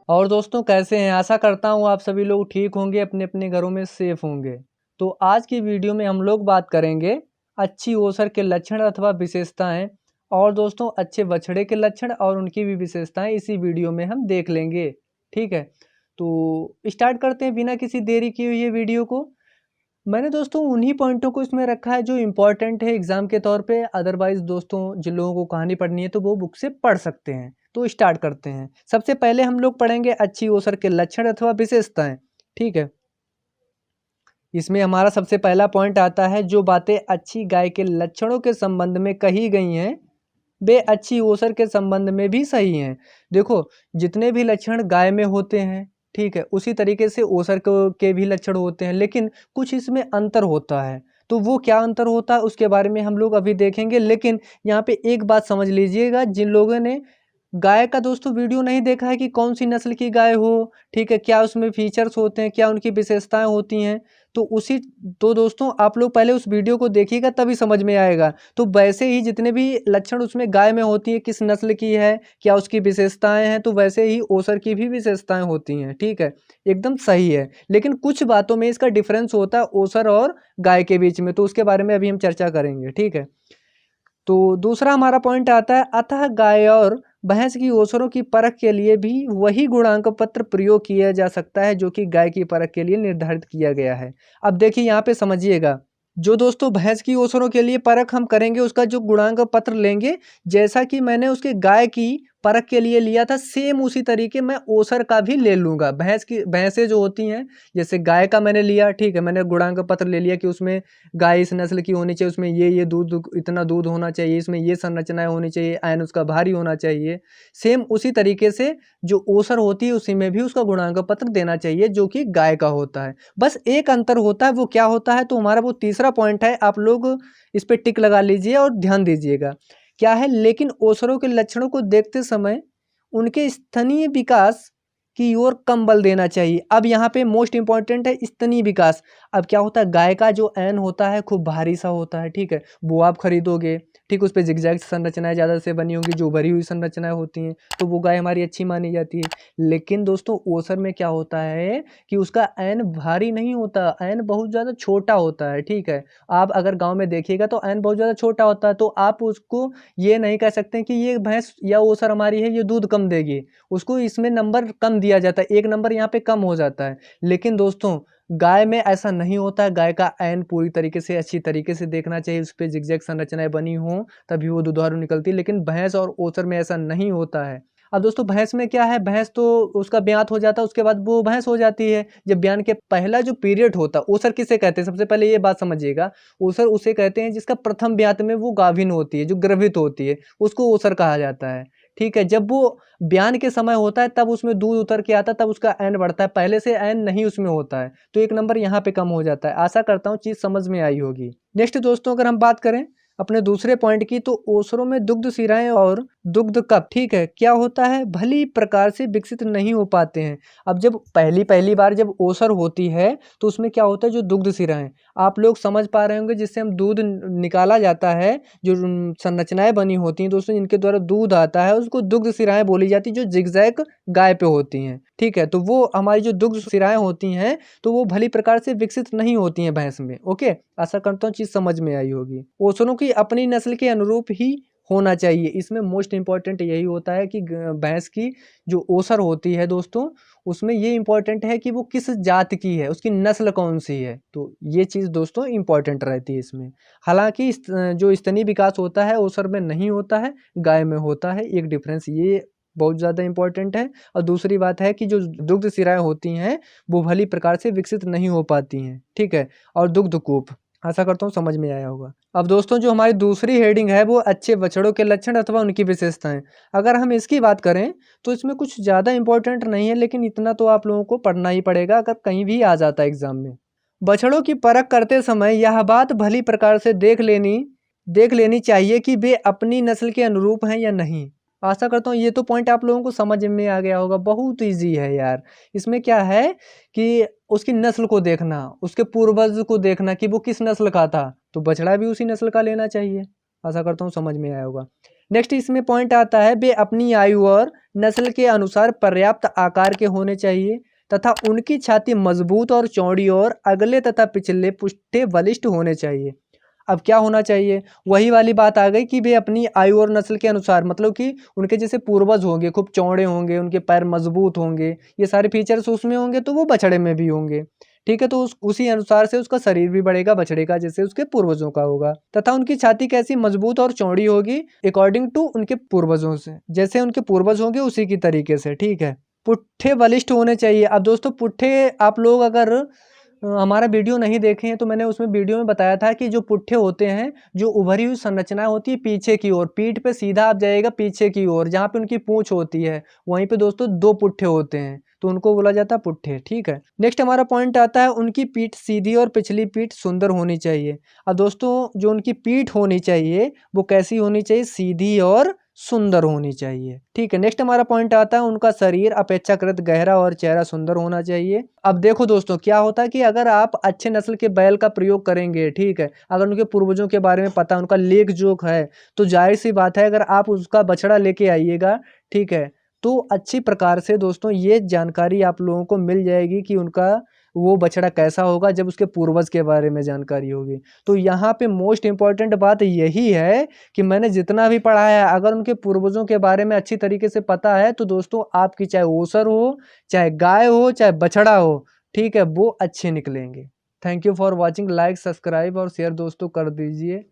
और दोस्तों कैसे हैं? आशा करता हूँ आप सभी लोग ठीक होंगे, अपने अपने घरों में सेफ होंगे। तो आज की वीडियो में हम लोग बात करेंगे अच्छी ओसर के लक्षण अथवा विशेषताएं और दोस्तों अच्छे बछड़े के लक्षण और उनकी भी विशेषताएं इसी वीडियो में हम देख लेंगे। ठीक है, तो स्टार्ट करते हैं बिना किसी देरी किए हुए वीडियो को। मैंने दोस्तों उन्हीं पॉइंटों को इसमें रखा है जो इम्पोर्टेंट है एग्जाम के तौर पे। अदरवाइज दोस्तों जिन लोगों को कहानी पढ़नी है तो वो बुक से पढ़ सकते हैं। तो स्टार्ट करते हैं। सबसे पहले हम लोग पढ़ेंगे अच्छी ओसर के लक्षण अथवा विशेषताएं। ठीक है, इसमें हमारा सबसे पहला पॉइंट आता है जो बातें अच्छी गाय के लक्षणों के संबंध में कही गई हैं वे अच्छी ओसर के संबंध में भी सही हैं। देखो, जितने भी लक्षण गाय में होते हैं, ठीक है, उसी तरीके से ओसर के भी लक्षण होते हैं, लेकिन कुछ इसमें अंतर होता है। तो वो क्या अंतर होता है उसके बारे में हम लोग अभी देखेंगे। लेकिन यहाँ पे एक बात समझ लीजिएगा, जिन लोगों ने गाय का दोस्तों वीडियो नहीं देखा है कि कौन सी नस्ल की गाय हो, ठीक है, क्या उसमें फीचर्स होते हैं, क्या उनकी विशेषताएं होती हैं, तो दोस्तों आप लोग पहले उस वीडियो को देखिएगा तभी समझ में आएगा। तो वैसे ही जितने भी लक्षण उसमें गाय में होती है, किस नस्ल की है, क्या उसकी विशेषताएं हैं, तो वैसे ही ओसर की भी विशेषताएं होती हैं। ठीक है, एकदम सही है। लेकिन कुछ बातों में इसका डिफरेंस होता है ओसर और गाय के बीच में, तो उसके बारे में अभी हम चर्चा करेंगे। ठीक है, तो दूसरा हमारा पॉइंट आता है अतः गाय और भैंस की ओसरों की परख के लिए भी वही गुणांक पत्र प्रयोग किया जा सकता है जो कि गाय की परख के लिए निर्धारित किया गया है। अब देखिए यहाँ पे समझिएगा, जो दोस्तों भैंस की ओसरों के लिए परख हम करेंगे उसका जो गुणांक पत्र लेंगे, जैसा कि मैंने उसके गाय की परख के लिए लिया था सेम उसी तरीके मैं ओसर का भी ले लूँगा। भैंसें जो होती हैं, जैसे गाय का मैंने लिया, ठीक है, मैंने गुणांक पत्र ले लिया कि उसमें गाय इस नस्ल की होनी चाहिए, उसमें ये दूध इतना दूध होना चाहिए, इसमें ये संरचनाएं होनी चाहिए, आयन उसका भारी होना चाहिए। सेम उसी तरीके से जो ओसर होती है उसी में भी उसका गुणांक पत्र देना चाहिए जो कि गाय का होता है। बस एक अंतर होता है, वो क्या होता है, तो हमारा वो तीसरा पॉइंट है, आप लोग इस पर टिक लगा लीजिए और ध्यान दीजिएगा क्या है। लेकिन ओसरों के लक्षणों को देखते समय उनके स्तनीय विकास की ओर कम बल देना चाहिए। अब यहाँ पे मोस्ट इंपॉर्टेंट है स्तनीय विकास। अब क्या होता है, गाय का जो ऐन होता है खूब भारी सा होता है, ठीक है, वो आप खरीदोगे, ठीक, उस पर जिगजैग संरचनाएं ज़्यादा से बनी होंगी, जो भरी हुई संरचनाएं होती हैं, तो वो गाय हमारी अच्छी मानी जाती है। लेकिन दोस्तों ओसर में क्या होता है कि उसका ऐन भारी नहीं होता, ऐन बहुत ज़्यादा छोटा होता है। ठीक है, आप अगर गाँव में देखिएगा तो ऐन बहुत ज़्यादा छोटा होता है, तो आप उसको ये नहीं कह सकते कि ये भैंस या ओसर हमारी है ये दूध कम देगी, उसको इसमें नंबर कम दिया जाता है, एक नंबर यहाँ पे कम हो जाता है। लेकिन दोस्तों गाय में ऐसा नहीं होता है, गाय का ऐन पूरी तरीके से अच्छी तरीके से देखना चाहिए, उस पर जिगजैग संरचनाएं बनी हों तभी वो दुधारू निकलती है। लेकिन भैंस और ओसर में ऐसा नहीं होता है। अब दोस्तों भैंस में क्या है, भैंस तो उसका ब्यात हो जाता है उसके बाद वो भैंस हो जाती है। जब ब्यान के पहला जो पीरियड होता है, ओसर किसे कहते हैं सबसे पहले ये बात समझिएगा, ओसर उसे कहते हैं जिसका प्रथम ब्यात में वो गाभिन होती है, जो गर्भित होती है, उसको ओसर कहा जाता है। ठीक है, जब वो ब्यान के समय होता है तब उसमें दूध उतर के आता है, तब उसका ऐन बढ़ता है, पहले से ऐन नहीं उसमें होता है, तो एक नंबर यहाँ पे कम हो जाता है। आशा करता हूँ चीज़ समझ में आई होगी। नेक्स्ट दोस्तों अगर हम बात करें अपने दूसरे पॉइंट की, तो ओसरों में दुग्ध शिराएं और दुग्ध कप, ठीक है, क्या होता है, भली प्रकार से विकसित नहीं हो पाते हैं। अब जब पहली पहली बार जब ओसर होती है तो उसमें क्या होता है, जो दुग्ध शिराएं आप लोग समझ पा रहे होंगे जिससे हम दूध निकाला जाता है, जो संरचनाएं बनी होती हैं दोस्तों जिनके द्वारा दूध आता है, उसको दुग्ध शिराएं बोली जाती है, जो जिगजैग गाय पे होती हैं। ठीक है, तो वो हमारी जो दुग्ध शिराएं होती हैं तो वो भली प्रकार से विकसित नहीं होती हैं भैंस में। ओके, आशा करता हूँ चीज़ समझ में आई होगी। ओसरों की अपनी नस्ल के अनुरूप ही होना चाहिए, इसमें मोस्ट इंपॉर्टेंट यही होता है कि भैंस की जो ओसर होती है दोस्तों, उसमें ये इंपॉर्टेंट है कि वो किस जात की है, उसकी नस्ल कौन सी है, तो ये चीज़ दोस्तों इंपॉर्टेंट रहती है इसमें। हालांकि जो स्तनीय विकास होता है ओसर में नहीं होता है, गाय में होता है, एक डिफरेंस ये बहुत ज़्यादा इंपॉर्टेंट है। और दूसरी बात है कि जो दुग्ध शिराएं होती हैं वो भली प्रकार से विकसित नहीं हो पाती हैं। ठीक है, और दुग्ध कूप, आशा करता हूँ समझ में आया होगा। अब दोस्तों जो हमारी दूसरी हेडिंग है वो अच्छे बछड़ों के लक्षण अथवा उनकी विशेषताएं। अगर हम इसकी बात करें तो इसमें कुछ ज़्यादा इंपॉर्टेंट नहीं है, लेकिन इतना तो आप लोगों को पढ़ना ही पड़ेगा अगर कहीं भी आ जाता है एग्जाम में। बछड़ों की परख करते समय यह बात भली प्रकार से देख लेनी चाहिए कि वे अपनी नस्ल के अनुरूप हैं या नहीं। आशा करता हूँ ये तो पॉइंट आप लोगों को समझ में आ गया होगा, बहुत इजी है यार। इसमें क्या है कि उसकी नस्ल को देखना, उसके पूर्वज को देखना कि वो किस नस्ल का था, तो बछड़ा भी उसी नस्ल का लेना चाहिए। आशा करता हूँ समझ में आया होगा। नेक्स्ट इसमें पॉइंट आता है, वे अपनी आयु और नस्ल के अनुसार पर्याप्त आकार के होने चाहिए तथा उनकी छाती मजबूत और चौड़ी और अगले तथा पिछले पुष्टे बलिष्ठ होने चाहिए। अब क्या होना चाहिए, वही वाली बात आ गई कि वे अपनी आयु और नस्ल के अनुसार, मतलब कि उनके जैसे पूर्वज होंगे, खूब चौड़े होंगे, उनके पैर मजबूत होंगे, ये सारे फीचर्स उसमें होंगे तो वो बछड़े में भी होंगे। ठीक है, तो उसी अनुसार से उसका शरीर भी बढ़ेगा बछड़े का, जैसे उसके पूर्वजों का होगा। तथा उनकी छाती कैसी मजबूत और चौड़ी होगी, अकॉर्डिंग टू उनके पूर्वजों से, जैसे उनके पूर्वज होंगे उसी की तरीके से। ठीक है, पुट्ठे बलिष्ठ होने चाहिए। अब दोस्तों पुट्ठे, आप लोग अगर हमारा वीडियो नहीं देखे हैं तो मैंने उसमें वीडियो में बताया था कि जो पुट्ठे होते हैं, जो उभरी हुई संरचना होती है पीछे की ओर, पीठ पे सीधा आप जाइएगा पीछे की ओर, जहाँ पे उनकी पूंछ होती है वहीं पे दोस्तों 2 पुट्ठे होते हैं, तो उनको बोला जाता है पुट्ठे। ठीक है, नेक्स्ट हमारा पॉइंट आता है, उनकी पीठ सीधी और पिछली पीठ सुंदर होनी चाहिए। अब दोस्तों जो उनकी पीठ होनी चाहिए वो कैसी होनी चाहिए, सीधी और सुंदर होनी चाहिए। ठीक है, नेक्स्ट हमारा पॉइंट आता है, उनका शरीर अपेक्षाकृत गहरा और चेहरा सुंदर होना चाहिए। अब देखो दोस्तों क्या होता है कि अगर आप अच्छे नस्ल के बैल का प्रयोग करेंगे, ठीक है, अगर उनके पूर्वजों के बारे में पता, उनका लेख जोख है, तो जाहिर सी बात है अगर आप उसका बछड़ा लेके आइएगा, ठीक है, तो अच्छी प्रकार से दोस्तों ये जानकारी आप लोगों को मिल जाएगी कि उनका वो बछड़ा कैसा होगा जब उसके पूर्वज के बारे में जानकारी होगी। तो यहाँ पे मोस्ट इम्पॉर्टेंट बात यही है कि मैंने जितना भी पढ़ा है, अगर उनके पूर्वजों के बारे में अच्छी तरीके से पता है तो दोस्तों आपकी चाहे ओसर हो, चाहे गाय हो, चाहे बछड़ा हो, ठीक है, वो अच्छे निकलेंगे। Thank you for watching. Like, subscribe और शेयर दोस्तों कर दीजिए।